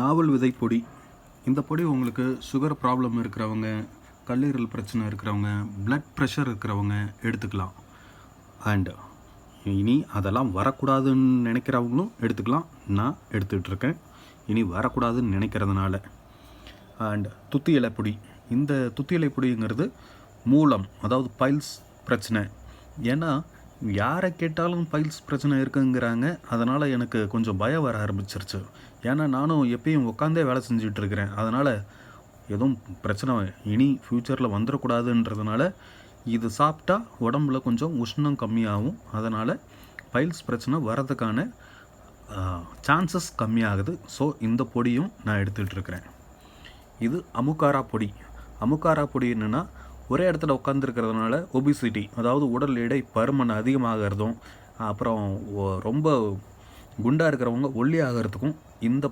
நாவல் விதை பொடி. இந்த பொடி உங்களுக்கு சுகர் ப்ராப்ளம் இருக்கிறவங்க, கல்லீரல் பிரச்சனை இருக்கிறவங்க, பிளட் ப்ரெஷர் இருக்கிறவங்க எடுத்துக்கலாம். அண்டு இனி அதெல்லாம் வரக்கூடாதுன்னு நினைக்கிறவங்களும் எடுத்துக்கலாம். நான் எடுத்துகிட்ருக்கேன் இனி வரக்கூடாதுன்னு நினைக்கிறதுனால. அண்ட் துத்தி இலை பொடி. இந்த துத்தி இலை பொடிங்கிறது மூலம், அதாவது பைல்ஸ் பிரச்சனை. ஏன்னா யாரை கேட்டாலும் பைல்ஸ் பிரச்சனை இருக்குங்கிறாங்க. அதனால் எனக்கு கொஞ்சம் பயம் வர ஆரம்பிச்சிருச்சு. ஏன்னா நானும் எப்பயும் உட்காந்தே வேலை செஞ்சிட்ருக்கிறேன். அதனால் எதுவும் பிரச்சனை இனி ஃப்யூச்சரில் வந்துடக்கூடாதுன்றதுனால இது சாப்பிட்டா உடம்புல கொஞ்சம் உஷ்ணம் கம்மியாகும். அதனால் பைல்ஸ் பிரச்சனை வரதுக்கான சான்சஸ் கம்மியாகுது. ஸோ இந்த பொடியும் நான் எடுத்துகிட்ருக்கிறேன். இது அமுக்காரா பொடி. அமுக்காரா பொடி என்னென்னா, ஒரே இடத்துல உட்காந்துருக்கிறதுனால ஒபிசிட்டி, அதாவது உடல் எடை பருமன் அதிகமாகிறதும், அப்புறம் ரொம்ப குண்டாக இருக்கிறவங்க ஒல்லி ஆகிறதுக்கும் இந்த